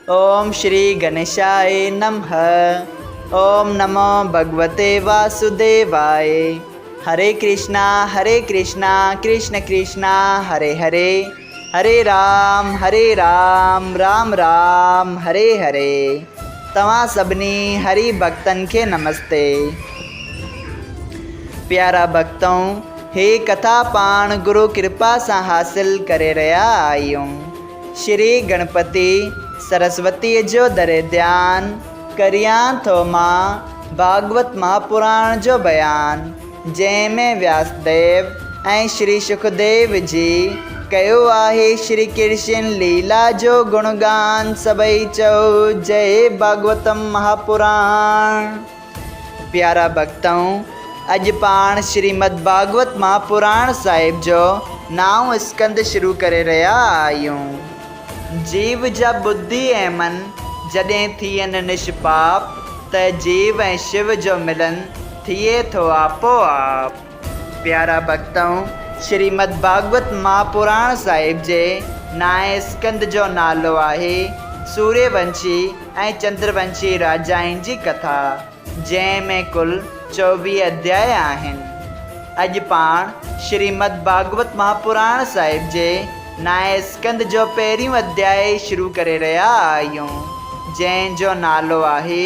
ओम श्री गणेशाय नमः। ओम नमो भगवते वासुदेवाय। हरे कृष्णा कृष्ण कृष्णा हरे हरे, हरे राम राम हरे हरे। तव्हां सभिनी हरि भक्तन के नमस्ते। प्यारा भक्तों, हे कथा पाण गुरु कृपा से हासिल करे रहा आयूं। श्री गणपति सरस्वती जो दरे ध्यान करियां थो मां भागवत महापुराण जो बयान, जंहिंमें व्यासदेव ऐं श्री सुखदेव जी कयो आहे श्री कृष्ण लीला जो गुणगान। सभई चओ जय भागवतम महापुराण। प्यारा भक्तों, अज पाण श्रीमद भागवत महापुराण साहिब जो नाव स्कंद शुरू करे रहा आयूं। जीव जा बुद्धि ऐं मन जॾहिं थियनि निष्पाप, त जीव ऐं शिव जो मिलन थिए थो आपो आप। प्यारा भक्तों, श्रीमद भागवत महापुराण साहिब जे नाए स्कंद जो नालो आहे सूर्यवंशी ऐं चंद्रवंशी राजाउनि जी कथा, जंहिंमें कुल 24 अध्याय आहिनि। अॼु पाण श्रीमद भागवत महापुराण साहिब जे नाए स्कंद जो पहिरियों अध्याय शुरू करे रहा आयूं, जंहिंजो नालो आहे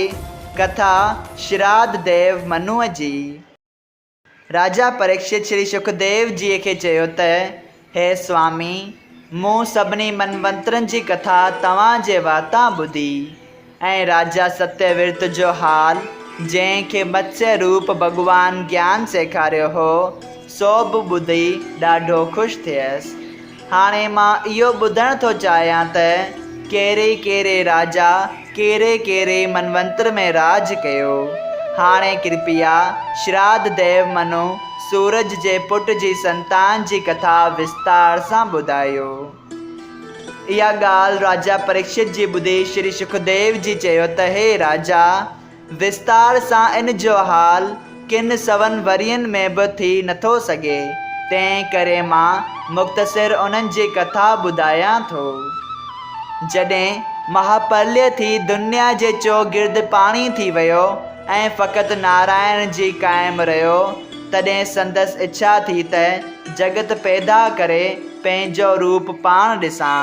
कथा श्राद्ध देव मनुअ जी। राजा परीक्षित श्री सुखदेव जी के चयो त, हे स्वामी, मूं सभिनी मनवंतरनि जी कथा तव्हां जे वाता ॿुधी ऐं राजा सत्यव्रत जो हाल, जंहिंखे मत्स्य रूप भगवान ज्ञान सेखारियो हो, सो बि ॿुधी ॾाढो ख़ुशि थियसि। हाणे मां इहो ॿुधणु थो चाहियां त कहिड़े राजा कहिड़े मनवंतर में राज कयो। हाणे कृपया श्राद्ध देव मनु सूरज जे पुट जी संतान जी कथा विस्तार सां ॿुधायो। इहा ॻाल्हि राजा परीक्षित जी ॿुधी श्री सुखदेव जी चयो त, हे राजा, विस्तार सां इन जो हाल किन सवन वरियनि में बि थी नथो सघे, तंहिं करे मां मुख़्तसिर उन्हनि जी कथा ॿुधायां थो। जॾहिं महाप्रलय थी दुनिया जे चौगिर्द पाणी थी वियो ऐं फ़क़ति नारायण जी क़ाइमु रहियो, तॾहिं संदसि इच्छा थी त जगत पैदा करे पंहिंजो रूप पाण ॾिसां।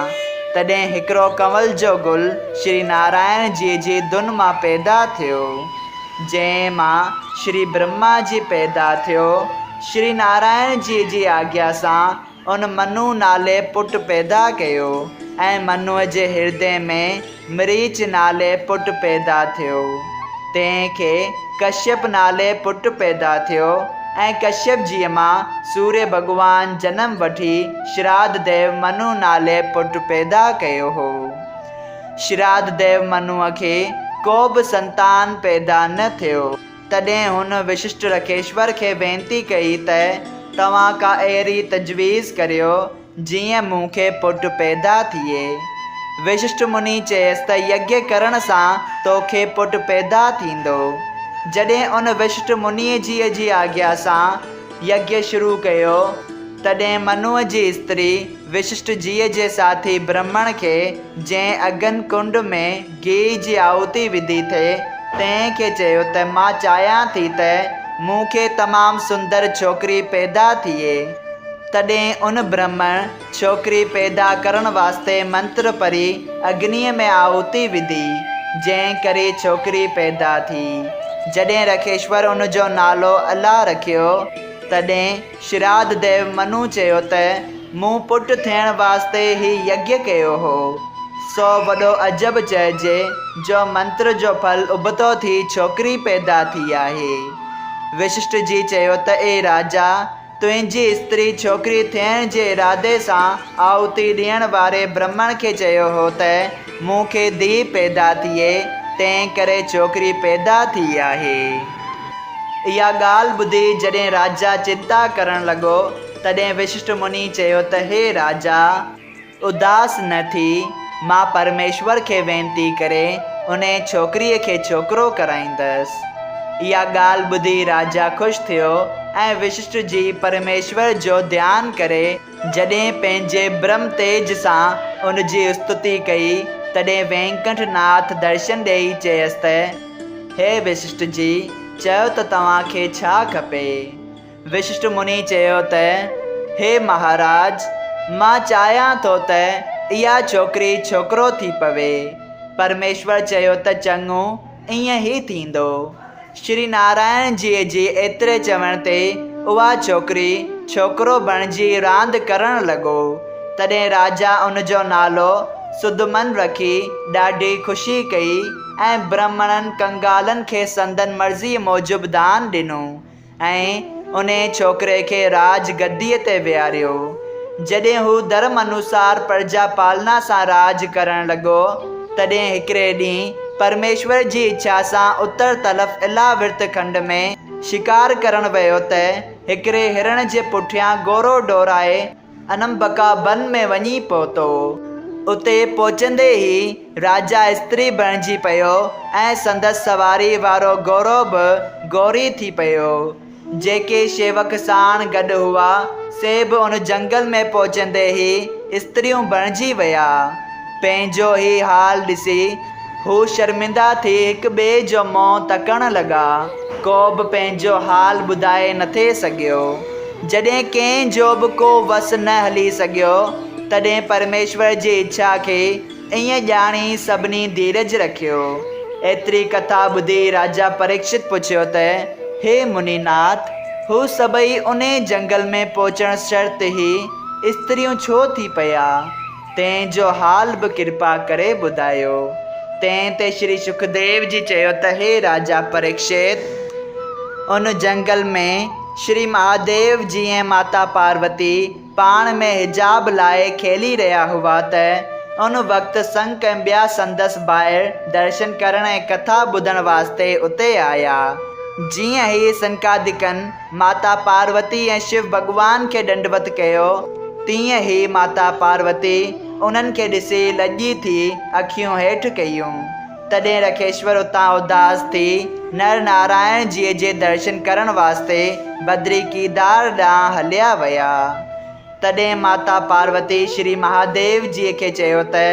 तॾहिं हिकिड़ो कंवल जो गुल श्री नारायण जी धुन मां पैदा थियो, जंहिं मां श्री ब्रह्मा जी पैदा थियो। श्री नारायण जी आज्ञा सां उन मनु नाले पुट पैदा कयो ऐं मनुअ जे हृदय में मरीच नाले पुट पैदा थियो। तंहिंखे कश्यप नाले पुट पैदा थियो ऐं कश्यप जीअ मां सूर्य भगवान जनम वठी श्राद्ध देव मनु नाले पुट पैदा कयो हो। श्राद्ध देव मनुअ खे को बि संतान पैदा न थियो। तॾहिं हुन विशिष्ट रखेश्वर खे वेनती कई त तव्हां का अहिड़ी तजवीज़ करियो जीअं मूंखे पुट पैदा थिए। विशिष्ट मुनि चयसि त यज्ञ करण सां तोखे पुट पैदा थींदो। जॾहिं उन विशिष्ट मुनीअ जी आज्ञा सां यज्ञ शुरू कयो, तॾहिं मनुअ जी स्त्री विशिष्ट जीअ जे साथी ब्राह्मण खे, जंहिं अगन कुंड में घी जी आहुति विधी थिए, तंहिंखे चयो त मां चाहियां थी त मूंखे तमामु सुंदर छोकिरी पैदा थिए। तॾहिं उन ब्राह्मण छोकिरी पैदा करण वास्ते मंत्र पढ़ी अग्नीअ में आहुति विधी, जंहिं करे छोकिरी पैदा थी। जॾहिं रखेश्वर उन जो नालो अल्लाह रखियो, तॾहिं श्राद्ध देव मनु चयो त मूं पुट थियण वास्ते ही यज्ञ कयो हो। सो वॾो अजब चइजे जो मंत्र जो फल उबतो थी छोकिरी पैदा थी आहे। विशिष्ट जी चयो त, ए राजा, तुंहिंजी स्त्री छोकिरी थियण जे इरादे सां आहुति ॾियण वारे ब्राह्मण खे चयो हो त मूंखे धीउ पैदा थिए, तंहिं करे छोकिरी पैदा थी आहे। इहा ॻाल्हि ॿुधी जॾहिं राजा चिंता करणु लॻो, तॾहिं विशिष्ट मुनि चयो त, हे राजा, उदास न थी, मां परमेश्वर खे वेनती करे उन छोकिरीअ खे छोकिरो कराईंदसि। इहा ॻाल्हि ॿुधी राजा ख़ुशि थियो ऐं विशिष्ट जी परमेश्वर जो ध्यानु करे जॾहिं पंहिंजे ब्रह्म तेज सां उन जी स्तुति कई, तॾहिं वेंकटनाथ दर्शन ॾेई चयसि त हे विशिष्ट जी, चयो त तव्हांखे छा खपे। विशिष्ट मुनि चयो त हे महाराज, मां चाहियां थो त इहा छोकिरी छोकिरो थी पवे। परमेश्वर चयो त चङो, ईअं ई थींदो। श्री नारायण जीअ जी एतिरे चवण ते उहा छोकिरी छोकिरो बणिजी रांदि करणु लॻो। तॾहिं राजा उनजो नालो सुदमन रखी ॾाढी ख़ुशी कई ऐं ब्राह्मणनि कंगालनि खे संदन मर्ज़ी मूजिबि दान ॾिनो ऐं उन छोकिरे खे राज गद्दीअ ते विहारियो। जॾहिं हू धर्म अनुसार प्रजा पालना सां राज करणु लॻो, तॾहिं हिकिड़े ॾींहुं परमेश्वर जी इच्छा सां उत्तर तरफ़ इलाविर्त खंड में शिकार करणु वियो त हिकिड़े हिरण जे पुठियां घोड़ो डोराए अनंबका वन में वञी पहुतो। उते पहुचंदे ई राजा स्त्री बणिजी पियो ऐं संदसि सवारी वारो घोड़ो बि गौरी थी पियो। जेके शेवक साण गॾु हुआ से बि उन जंगल में पहुचंदे ई स्त्रियूं बणिजी विया। पंहिंजो ई हाल ॾिसी हू शर्मिंदा थी हिक ॿिए जो मुंहुं तकणु लॻा। को बि पंहिंजो हाल ॿुधाए न थे सघियो। जॾहिं कंहिंजो बि को वस न हली सघियो, तॾहिं परमेश्वर जी इच्छा खे ईअं ॼाणी सभिनी धीरज रखियो। एतिरी कथा ॿुधी राजा परीक्षित पुछियो त हे मुनिनाथ, हू सभई उन जंगल में पहुचण शर्त ई स्त्रियूं छो थी पिया? तंहिंजो हाल बि कृपा करे ॿुधायो। तंहिं ते श्री सुखदेव जी चयो त हे राजा परीक्षित, उन जंगल में श्री महादेव जी ऐं माता पार्वती पाण में हिजाब लाइ खेली रहिया हुआ त उन वक़्तु संक ऐं ॿिया संदसि ॿाहिरि दर्शन करण ऐं कथा ॿुधण वास्ते उते आया। जीअं ई सनकादिकनि माता पार्वती ऐं शिव भॻवान खे दंडवत कयो, तीअं ई माता पार्वती उन्हनि खे ॾिसी लॼी थी अखियूं हेठि कयूं। तॾहिं रखेश्वर उतां उदास थी नर नारायण जीअ जे दर्शन करण वास्ते बद्री कीदार ॾांहुं हलिया विया। तॾहिं माता पार्वती श्री महादेव जीअ खे चयो त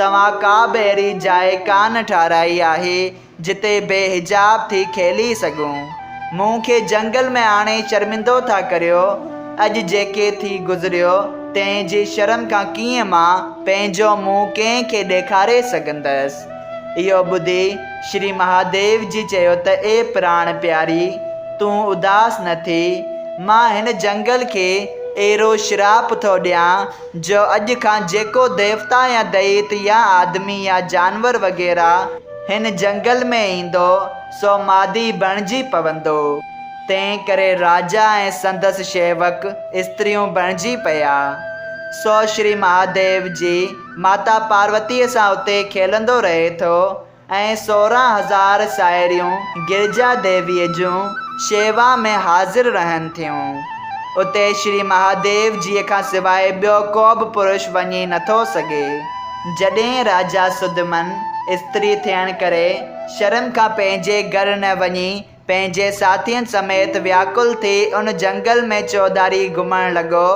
तव्हां का बि अहिड़ी जाइ कान ठाराई आहे जिते बेहिजाब थी खेली सघूं। मूंखे जंगल में आणे शर्मिंदो था करियो। अॼु जेके थी गुज़रियो तंहिंजी शर्म खां कीअं मां पंहिंजो मुंहुं कंहिंखे ॾेखारे सघंदसि। इहो ॿुधी श्री महादेव जी चयो त ए प्राण प्यारी, तूं उदास न थी। मां हिन जंगल खे अहिड़ो श्राप थो ॾियां जो अॼु खां जेको देवता या दैत या आदमी या जानवर वग़ैरह हिन जंगल में ईंदो सो मादी बणिजी पवंदो। तंहिं करे राजा ऐं संदसि शेवक स्त्रियूं बणिजी पिया। सो श्री महादेव जी माता पार्वतीअ सां उते खेलंदो रहे थो ऐं 16,000 साहेड़ियूं गिरजा देवीअ जूं शेवा में हाज़िर रहनि थियूं। उते श्री महादेव जीअ खां सवाइ ॿियो को बि पुरुष वञी नथो सघे। जॾहिं राजा सुदमन स्त्री थियण करे शर्म खां पंहिंजे घर न वञी पंहिंजे साथियुनि समेत व्याकुल थी उन जंगल में चौधारी घुमण लॻो,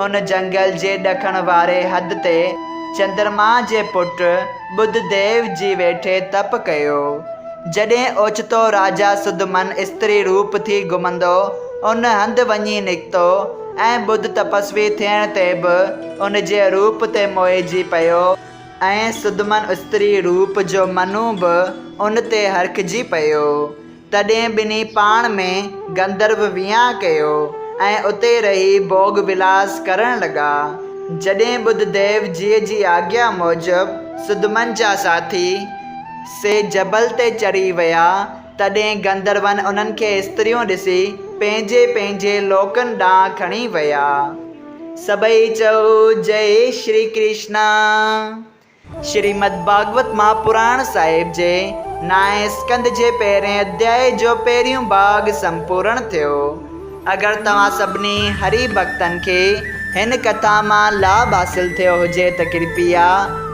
उन जंगल जे ॾखण वारे हद ते चंद्रमा जे पुट बुद्धदेव जी वेठे तप कयो। जॾहिं ओचितो राजा सुदमन स्त्री रूप थी घुमंदो उन हंधि वञी निकितो ऐं बुद्ध तपस्वी थियण ते बि उन जे रूप ते मोहिजी पियो ऐं सुदमन स्त्री रूप जो मनु बि उन ते हरखिजी पियो। तॾहिं ॿिन्ही पाण में गंधर्व विहांउ कयो ऐं उते रही भोग विलास करण लॻा। जॾहिं बुद्धदेव जीअ जी आज्ञा मूजिबि सुदमन जा साथी से जबल ते चढ़ी विया, तॾहिं गंधर्वन उन्हनि खे स्त्रियूं ॾिसी पंहिंजे पंहिंजे लोकनि ॾांहुं खणी विया। सभई चओ जय श्री कृष्ण। श्रीमद् भागवत महापुराण साहिब जे 9 स्कंद जे पहिरें अध्याय जो पहिरियों भाग संपूर्ण थियो। अगरि तव्हां सभिनी हरि भक्तनि खे हिन कथा मां लाभ हासिल थियो हुजे त कृपया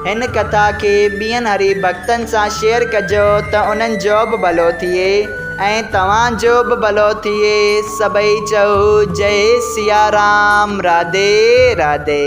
हिन कथा खे ॿियनि हरि भक्तनि सां शेयर कजो त उन्हनि जो बि भलो थिए ऐं तव्हांजो बि भलो थिए। सभई चओ जय सिया राम। राधे राधे।